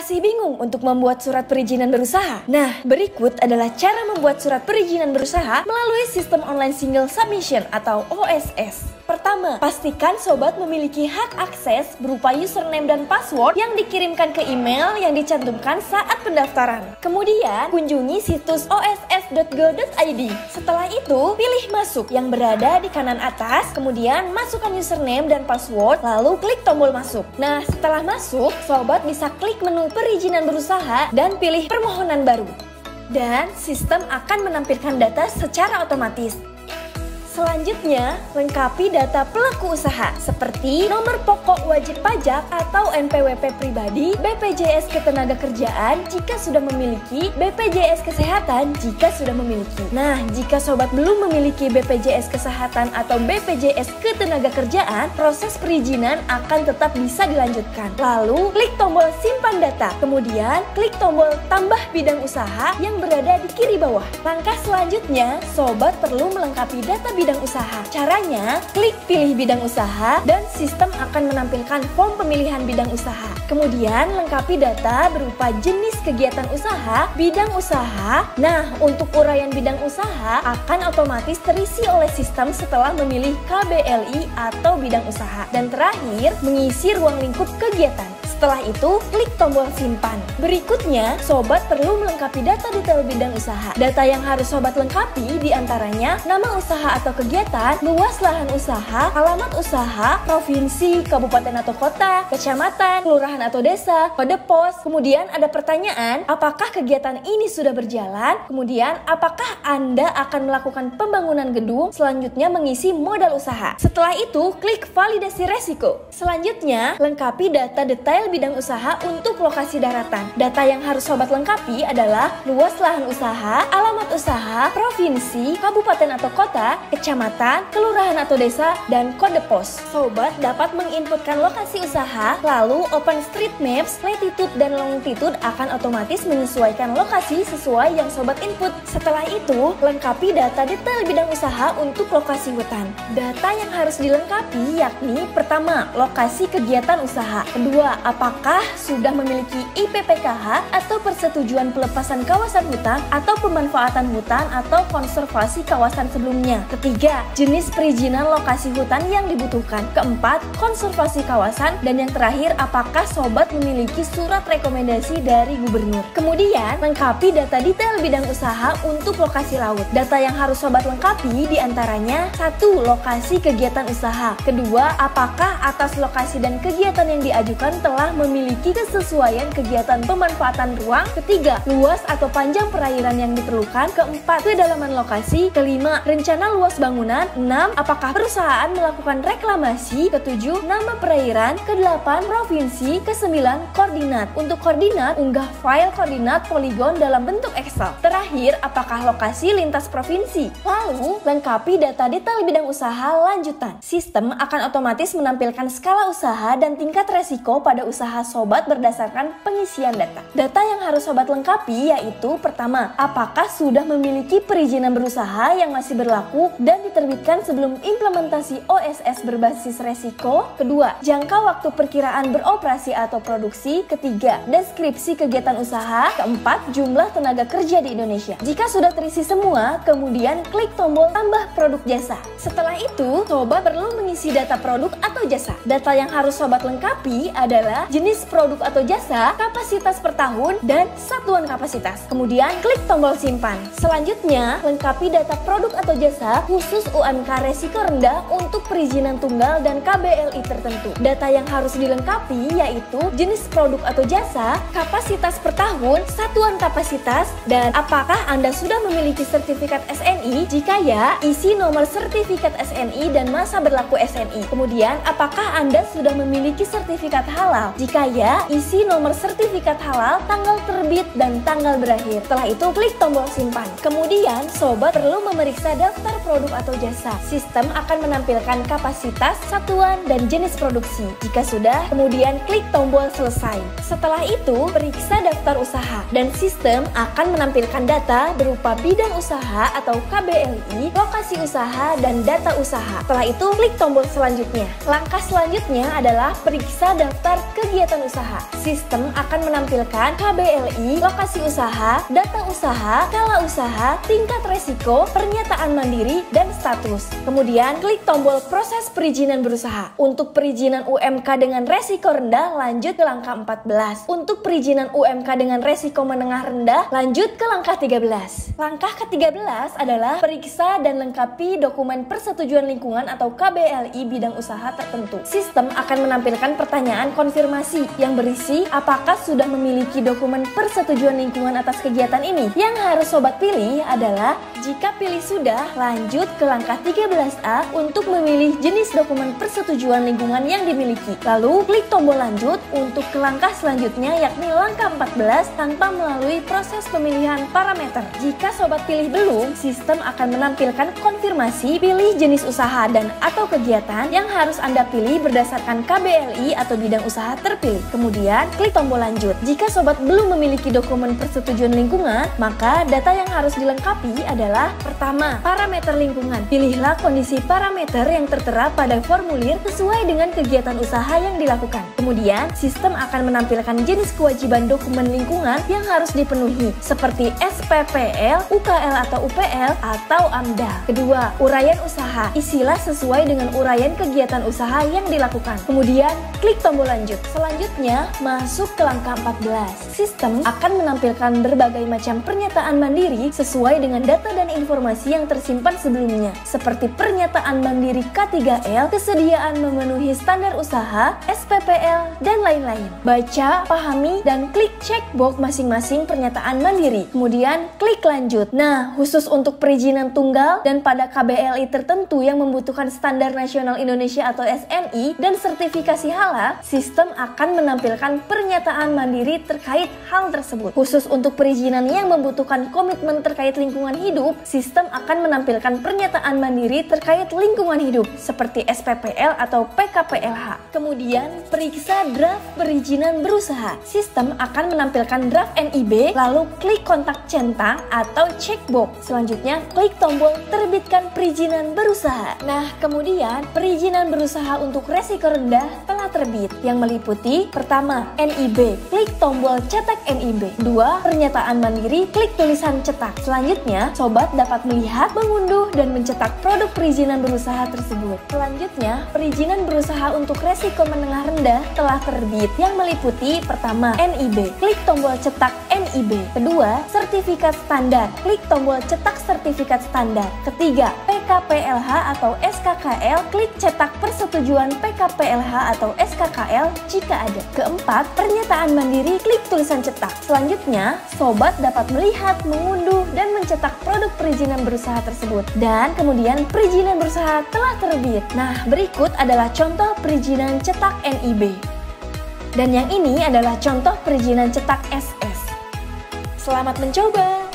Masih bingung untuk membuat surat perizinan berusaha? Nah, berikut adalah cara membuat surat perizinan berusaha melalui sistem online single submission atau OSS. Pertama, pastikan sobat memiliki hak akses berupa username dan password yang dikirimkan ke email yang dicantumkan saat pendaftaran. Kemudian, kunjungi situs oss.go.id. Setelah itu, pilih masuk yang berada di kanan atas, kemudian masukkan username dan password, lalu klik tombol masuk. Nah, setelah masuk, sobat bisa klik menu perizinan berusaha dan pilih permohonan baru. Dan sistem akan menampilkan data secara otomatis. Selanjutnya, lengkapi data pelaku usaha seperti nomor pokok wajib pajak atau NPWP pribadi, BPJS Ketenagakerjaan jika sudah memiliki, BPJS Kesehatan jika sudah memiliki. Nah, jika sobat belum memiliki BPJS Kesehatan atau BPJS Ketenagakerjaan, proses perizinan akan tetap bisa dilanjutkan. Lalu, klik tombol simpan data, kemudian klik tombol tambah bidang usaha yang berada di kiri bawah. Langkah selanjutnya, sobat perlu melengkapi data bidang usaha. Caranya, klik pilih bidang usaha dan sistem akan menampilkan form pemilihan bidang usaha. Kemudian, lengkapi data berupa jenis kegiatan usaha, bidang usaha. Nah, untuk uraian bidang usaha akan otomatis terisi oleh sistem setelah memilih KBLI atau bidang usaha. Dan terakhir, mengisi ruang lingkup kegiatan. Setelah itu, klik tombol simpan. Berikutnya, sobat perlu melengkapi data detail bidang usaha. Data yang harus sobat lengkapi diantaranya nama usaha atau kegiatan, luas lahan usaha, alamat usaha, provinsi, kabupaten atau kota, kecamatan, kelurahan atau desa, kode pos. Kemudian ada pertanyaan, apakah kegiatan ini sudah berjalan? Kemudian, apakah Anda akan melakukan pembangunan gedung? Selanjutnya, mengisi modal usaha. Setelah itu, klik validasi resiko. Selanjutnya, lengkapi data detail bidang usaha untuk lokasi daratan. Data yang harus sobat lengkapi adalah luas lahan usaha, alamat usaha, provinsi, kabupaten atau kota, kecamatan, kelurahan atau desa, dan kode pos. Sobat dapat menginputkan lokasi usaha, lalu OpenStreetMaps, latitude dan longitude akan otomatis menyesuaikan lokasi sesuai yang sobat input. Setelah itu, lengkapi data detail bidang usaha untuk lokasi hutan. Data yang harus dilengkapi yakni pertama, lokasi kegiatan usaha. Kedua, apakah sudah memiliki IPPKH atau persetujuan pelepasan kawasan hutan atau pemanfaatan hutan atau konservasi kawasan sebelumnya. Ketiga, jenis perizinan lokasi hutan yang dibutuhkan. Keempat, konservasi kawasan. Dan yang terakhir, apakah sobat memiliki surat rekomendasi dari gubernur. Kemudian, lengkapi data detail bidang usaha untuk lokasi laut. Data yang harus sobat lengkapi diantaranya 1. Lokasi kegiatan usaha. Kedua, apakah atas lokasi dan kegiatan yang diajukan telah memiliki kesesuaian kegiatan pemanfaatan ruang. Ketiga, luas atau panjang perairan yang diperlukan. Keempat, kedalaman lokasi. Kelima, rencana luas bangunan. 6, apakah perusahaan melakukan reklamasi. Ketujuh, nama perairan. Kedelapan, provinsi. Kesembilan, koordinat. Untuk koordinat, unggah file koordinat poligon dalam bentuk Excel. Terakhir, apakah lokasi lintas provinsi. Lalu, lengkapi data detail bidang usaha lanjutan. Sistem akan otomatis menampilkan skala usaha dan tingkat resiko pada usaha sobat berdasarkan pengisian data. Data yang harus sobat lengkapi yaitu pertama, apakah sudah memiliki perizinan berusaha yang masih berlaku dan diterbitkan sebelum implementasi OSS berbasis resiko. Kedua, jangka waktu perkiraan beroperasi atau produksi. Ketiga, deskripsi kegiatan usaha. Keempat, jumlah tenaga kerja di Indonesia. Jika sudah terisi semua, kemudian klik tombol tambah produk jasa. Setelah itu, sobat perlu mengisi data produk atau jasa. Data yang harus sobat lengkapi adalah jenis produk atau jasa, kapasitas per tahun, dan satuan kapasitas. Kemudian klik tombol simpan. Selanjutnya, lengkapi data produk atau jasa khusus UMK resiko rendah untuk perizinan tunggal dan KBLI tertentu. Data yang harus dilengkapi yaitu jenis produk atau jasa, kapasitas per tahun, satuan kapasitas, dan apakah Anda sudah memiliki sertifikat SNI? Jika ya, isi nomor sertifikat SNI dan masa berlaku SNI. Kemudian, apakah Anda sudah memiliki sertifikat halal? Jika ya, isi nomor sertifikat halal, tanggal terbit, dan tanggal berakhir. Setelah itu, klik tombol simpan. Kemudian, sobat perlu memeriksa daftar produk atau jasa. Sistem akan menampilkan kapasitas, satuan, dan jenis produksi. Jika sudah, kemudian klik tombol selesai. Setelah itu, periksa daftar usaha dan sistem akan menampilkan data berupa bidang usaha atau KBLI, lokasi usaha, dan data usaha. Setelah itu, klik tombol selanjutnya. Langkah selanjutnya adalah periksa daftar kegiatan usaha. Sistem akan menampilkan KBLI, lokasi usaha, data usaha, skala usaha, tingkat resiko, pernyataan mandiri, dan status. Kemudian, klik tombol proses perizinan berusaha. Untuk perizinan UMK dengan resiko rendah, lanjut ke langkah 14. Untuk perizinan UMK dengan resiko menengah rendah, lanjut ke langkah 13. Langkah ke-13 adalah periksa dan lengkapi dokumen persetujuan lingkungan atau KBLI bidang usaha tertentu. Sistem akan menampilkan pertanyaan konfirmasi yang berisi apakah sudah memiliki dokumen persetujuan lingkungan atas kegiatan ini. Yang harus sobat pilih adalah jika pilih sudah, lanjut ke langkah 13A untuk memilih jenis dokumen persetujuan lingkungan yang dimiliki. Lalu klik tombol lanjut untuk ke langkah selanjutnya, yakni langkah 14 tanpa melalui proses pemilihan parameter. Jika sobat pilih belum, sistem akan menampilkan konfirmasi pilih jenis usaha dan atau kegiatan yang harus Anda pilih berdasarkan KBLI atau bidang usaha terpilih. Kemudian klik tombol lanjut. Jika sobat belum memiliki dokumen persetujuan lingkungan, maka data yang harus dilengkapi adalah pertama, parameter lingkungan. Pilihlah kondisi parameter yang tertera pada formulir sesuai dengan kegiatan usaha yang dilakukan. Kemudian, sistem akan menampilkan jenis kewajiban dokumen lingkungan yang harus dipenuhi, seperti SPPL, UKL atau UPL, atau AMDAL. Kedua, uraian usaha. Isilah sesuai dengan uraian kegiatan usaha yang dilakukan. Kemudian, klik tombol lanjut. Selanjutnya, masuk ke langkah 14. Sistem akan menampilkan berbagai macam pernyataan mandiri sesuai dengan data dan informasi yang tersimpan sebelumnya, seperti pernyataan mandiri K3L, kesediaan memenuhi standar usaha, SPPL, dan lain-lain. Baca, pahami, dan klik checkbox masing-masing pernyataan mandiri. Kemudian, klik lanjut. Nah, khusus untuk perizinan tunggal dan pada KBLI tertentu yang membutuhkan standar nasional Indonesia atau SNI dan sertifikasi halal, sistem akan menampilkan pernyataan mandiri terkait hal tersebut. Khusus untuk perizinan yang membutuhkan komitmen terkait lingkungan hidup, sistem akan menampilkan pernyataan mandiri terkait lingkungan hidup seperti SPPL atau PKPLH. Kemudian, periksa draft perizinan berusaha. Sistem akan menampilkan draft NIB, lalu klik kontak centang atau checkbox. Selanjutnya, klik tombol terbitkan perizinan berusaha. Nah, kemudian perizinan berusaha untuk resiko rendah telah terbit yang meliputi pertama, NIB. Klik tombol cetak NIB. 2. Pernyataan mandiri, klik tulisan cetak. Selanjutnya, sobat dapat melihat, mengunduh, dan mencetak produk perizinan berusaha tersebut. Selanjutnya, perizinan berusaha untuk resiko menengah rendah telah terbit yang meliputi pertama, NIB. Klik tombol cetak NIB. Kedua, sertifikat standar. Klik tombol cetak sertifikat standar. Ketiga, PKPLH atau SKKL. Klik cetak persetujuan PKPLH atau SKKL jika ada. Keempat, pernyataan mandiri, klik tulisan cetak. Selanjutnya, sobat dapat melihat, mengunduh, dan mencetak produk perizinan berusaha tersebut. Dan kemudian perizinan berusaha telah terbit. Nah, berikut adalah contoh perizinan cetak NIB. Dan yang ini adalah contoh perizinan cetak SS. Selamat mencoba!